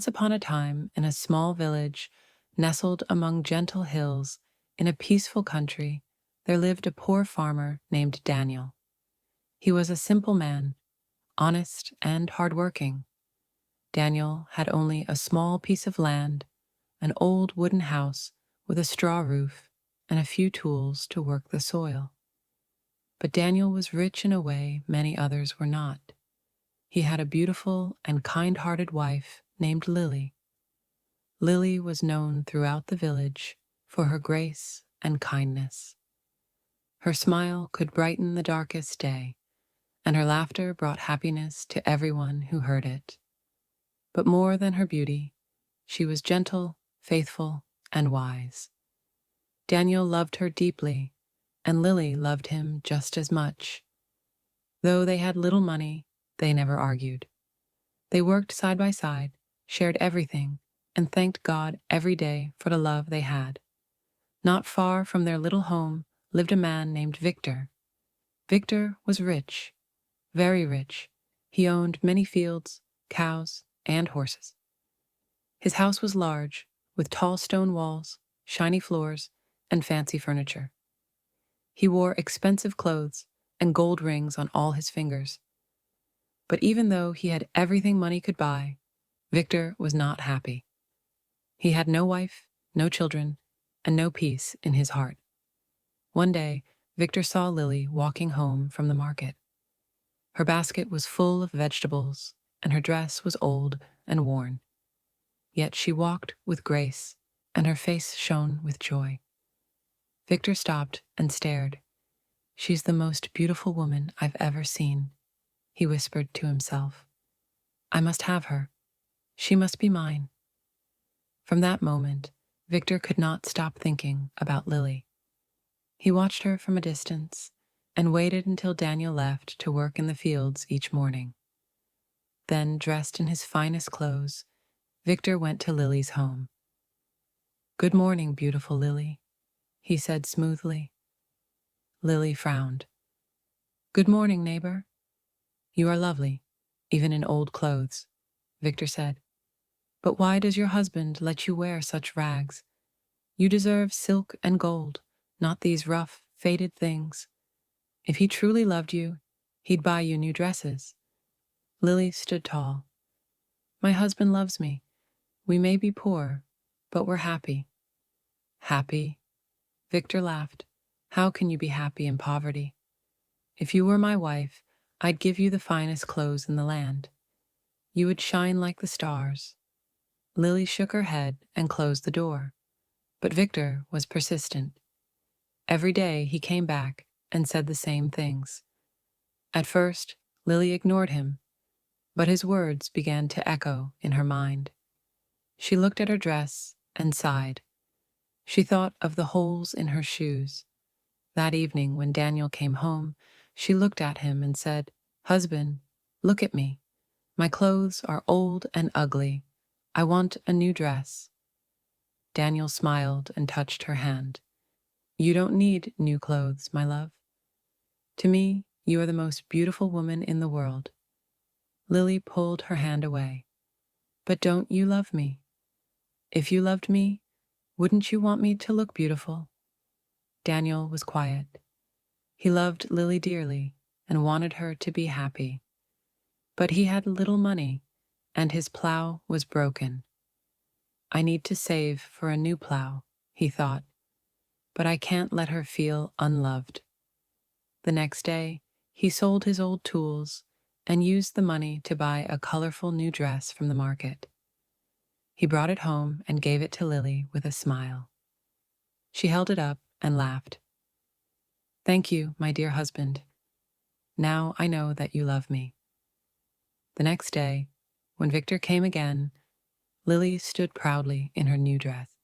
Once upon a time, in a small village nestled among gentle hills in a peaceful country, there lived a poor farmer named Daniel. He was a simple man, honest and hardworking. Daniel had only a small piece of land, an old wooden house with a straw roof, and a few tools to work the soil. But Daniel was rich in a way many others were not. He had a beautiful and kind-hearted wife named Lily. Lily was known throughout the village for her grace and kindness. Her smile could brighten the darkest day, and her laughter brought happiness to everyone who heard it. But more than her beauty, she was gentle, faithful, and wise. Daniel loved her deeply, and Lily loved him just as much. Though they had little money, they never argued. They worked side by side, shared everything, and thanked God every day for the love they had. Not far from their little home lived a man named Victor. Victor was rich, very rich. He owned many fields, cows, and horses. His house was large, with tall stone walls, shiny floors, and fancy furniture. He wore expensive clothes and gold rings on all his fingers. But even though he had everything money could buy, Victor was not happy. He had no wife, no children, and no peace in his heart. One day, Victor saw Lily walking home from the market. Her basket was full of vegetables, and her dress was old and worn. Yet she walked with grace, and her face shone with joy. Victor stopped and stared. "She's the most beautiful woman I've ever seen," he whispered to himself. "I must have her. She must be mine." From that moment, Victor could not stop thinking about Lily. He watched her from a distance and waited until Daniel left to work in the fields each morning. Then, dressed in his finest clothes, Victor went to Lily's home. "Good morning, beautiful Lily," he said smoothly. Lily frowned. "Good morning, neighbor. You are lovely, even in old clothes," Victor said. "But why does your husband let you wear such rags? You deserve silk and gold, not these rough, faded things. If he truly loved you, he'd buy you new dresses." Lily stood tall. "My husband loves me. We may be poor, but we're happy." "Happy?" Victor laughed. "How can you be happy in poverty? If you were my wife, I'd give you the finest clothes in the land. You would shine like the stars." Lily shook her head and closed the door. But Victor was persistent. Every day he came back and said the same things. At first, Lily ignored him, but his words began to echo in her mind. She looked at her dress and sighed. She thought of the holes in her shoes. That evening, when Daniel came home, she looked at him and said, "Husband, look at me. My clothes are old and ugly. I want a new dress." Daniel smiled and touched her hand. "You don't need new clothes, my love. To me, you are the most beautiful woman in the world." Lily pulled her hand away. "But don't you love me? If you loved me, wouldn't you want me to look beautiful?" Daniel was quiet. He loved Lily dearly and wanted her to be happy. But he had little money, and his plow was broken. "I need to save for a new plow," he thought, "but I can't let her feel unloved." The next day, he sold his old tools and used the money to buy a colorful new dress from the market. He brought it home and gave it to Lily with a smile. She held it up and laughed. "Thank you, my dear husband. Now I know that you love me." The next day, when Victor came again, Lily stood proudly in her new dress.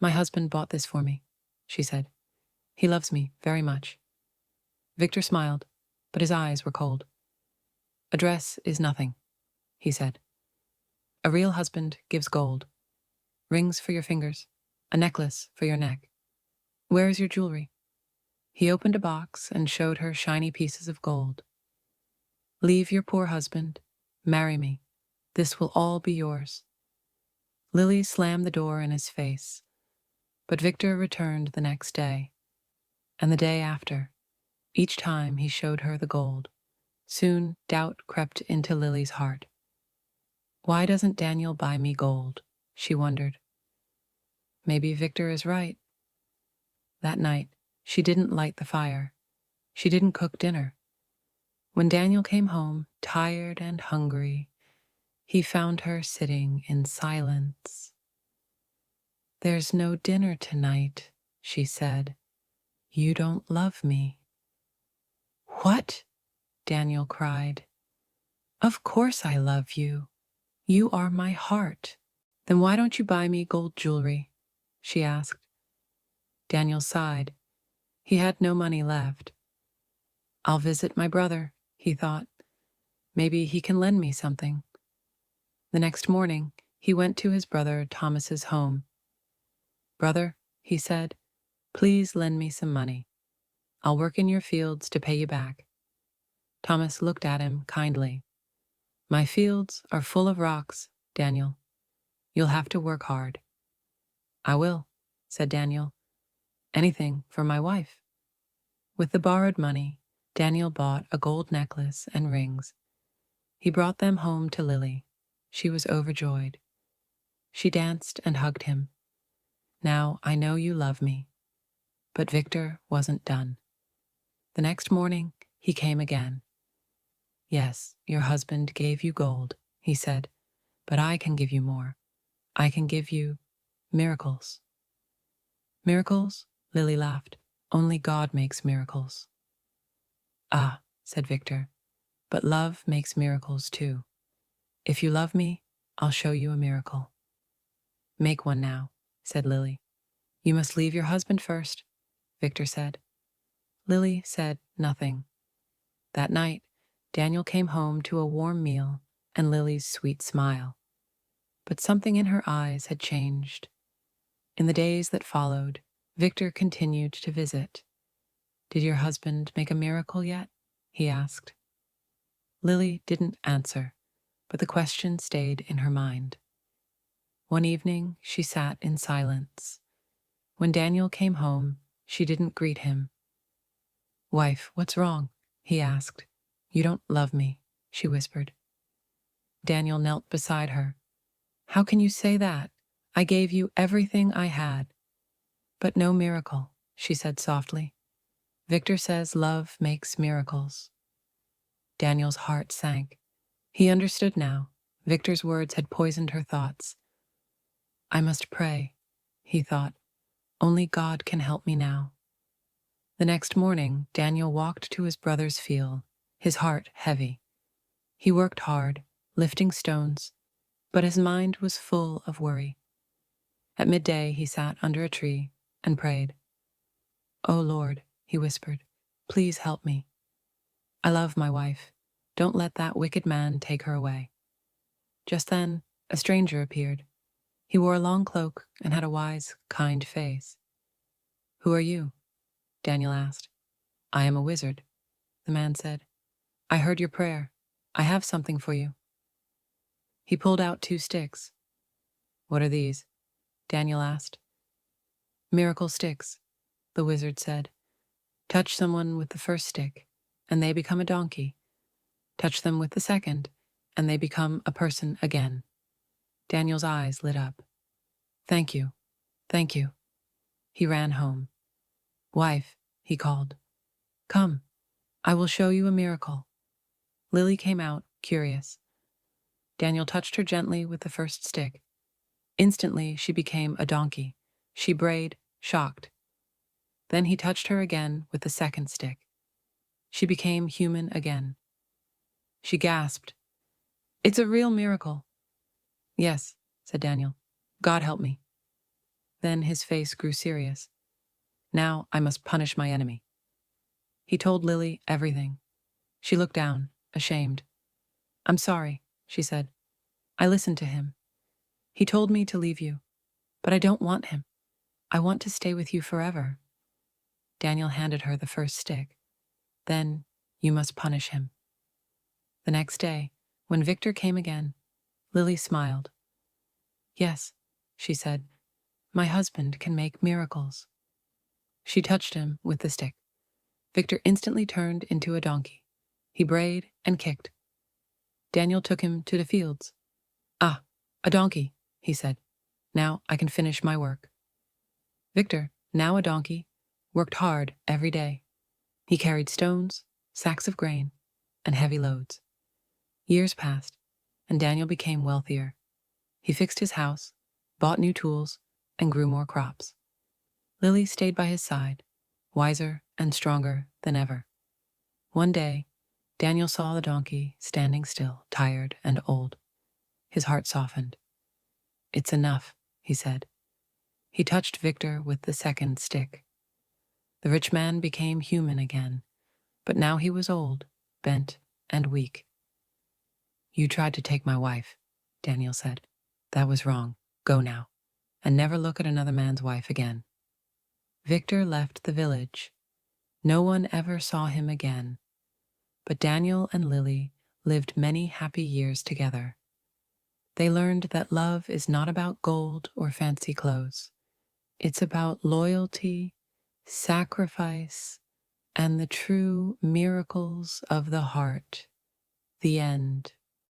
"My husband bought this for me," she said. "He loves me very much." Victor smiled, but his eyes were cold. "A dress is nothing," he said. "A real husband gives gold, rings for your fingers, a necklace for your neck. Where is your jewelry?" He opened a box and showed her shiny pieces of gold. "Leave your poor husband. Marry me. This will all be yours." Lily slammed the door in his face, but Victor returned the next day, and the day after. Each time he showed her the gold. Soon doubt crept into Lily's heart. Why doesn't Daniel buy me gold? She wondered. Maybe Victor is right. That night, she didn't light the fire. She didn't cook dinner. When Daniel came home, tired and hungry, he found her sitting in silence. "There's no dinner tonight," she said. "You don't love me." "What?" Daniel cried. "Of course I love you. You are my heart." "Then why don't you buy me gold jewelry?" she asked. Daniel sighed. He had no money left. "I'll visit my brother," he thought. "Maybe he can lend me something." The next morning, he went to his brother Thomas's home. "Brother," he said, "please lend me some money. I'll work in your fields to pay you back." Thomas looked at him kindly. "My fields are full of rocks, Daniel. You'll have to work hard." "I will," said Daniel. "Anything for my wife." With the borrowed money, Daniel bought a gold necklace and rings. He brought them home to Lily. She was overjoyed. She danced and hugged him. "Now I know you love me." But Victor wasn't done. The next morning, he came again. "Yes, your husband gave you gold," he said, "but I can give you more. I can give you miracles." "Miracles?" Lily laughed. "Only God makes miracles." "Ah," said Victor, "but love makes miracles too. If you love me, I'll show you a miracle." "Make one now," said Lily. "You must leave your husband first," Victor said. Lily said nothing. That night, Daniel came home to a warm meal and Lily's sweet smile. But something in her eyes had changed. In the days that followed, Victor continued to visit. "Did your husband make a miracle yet?" he asked. Lily didn't answer, but the question stayed in her mind. One evening, she sat in silence. When Daniel came home, she didn't greet him. "Wife, what's wrong?" he asked. "You don't love me," she whispered. Daniel knelt beside her. "How can you say that? I gave you everything I had." "But no miracle," she said softly. "Victor says love makes miracles." Daniel's heart sank. He understood now. Victor's words had poisoned her thoughts. "I must pray," he thought. "Only God can help me now." The next morning, Daniel walked to his brother's field, his heart heavy. He worked hard, lifting stones, but his mind was full of worry. At midday, he sat under a tree and prayed. "Oh Lord," he whispered, "please help me. I love my wife. Don't let that wicked man take her away." Just then, a stranger appeared. He wore a long cloak and had a wise, kind face. "Who are you?" Daniel asked. "I am a wizard," the man said. "I heard your prayer. I have something for you." He pulled out 2 sticks. "What are these?" Daniel asked. "Miracle sticks," the wizard said. "Touch someone with the first stick, and they become a donkey. Touch them with the second, and they become a person again." Daniel's eyes lit up. "Thank you. Thank you." He ran home. "Wife," he called. "Come, I will show you a miracle." Lily came out, curious. Daniel touched her gently with the first stick. Instantly, she became a donkey. She brayed, shocked. Then he touched her again with the second stick. She became human again. She gasped, "It's a real miracle." "Yes," said Daniel. "God help me." Then his face grew serious. "Now I must punish my enemy." He told Lily everything. She looked down, ashamed. "I'm sorry," she said. "I listened to him. He told me to leave you, but I don't want him. I want to stay with you forever." Daniel handed her the first stick. "Then you must punish him." The next day, when Victor came again, Lily smiled. "Yes, she said. My husband can make miracles. She touched him with the stick. Victor instantly turned into a donkey. He brayed and kicked. Daniel took him to the fields. Ah, a donkey, he said. Now I can finish my work. Victor, now a donkey, worked hard every day. He carried stones, sacks of grain, and heavy loads. Years passed, and Daniel became wealthier. He fixed his house, bought new tools, and grew more crops. Lily stayed by his side, wiser and stronger than ever. One day, Daniel saw the donkey standing still, tired and old. His heart softened. It's enough, he said. He touched Victor with the second stick. The rich man became human again, but now he was old, bent, and weak. You tried to take my wife, Daniel said. That was wrong. Go now, and never look at another man's wife again. Victor left the village. No one ever saw him again, but Daniel and Lily lived many happy years together. They learned that love is not about gold or fancy clothes. It's about loyalty, sacrifice, and the true miracles of the heart. The end.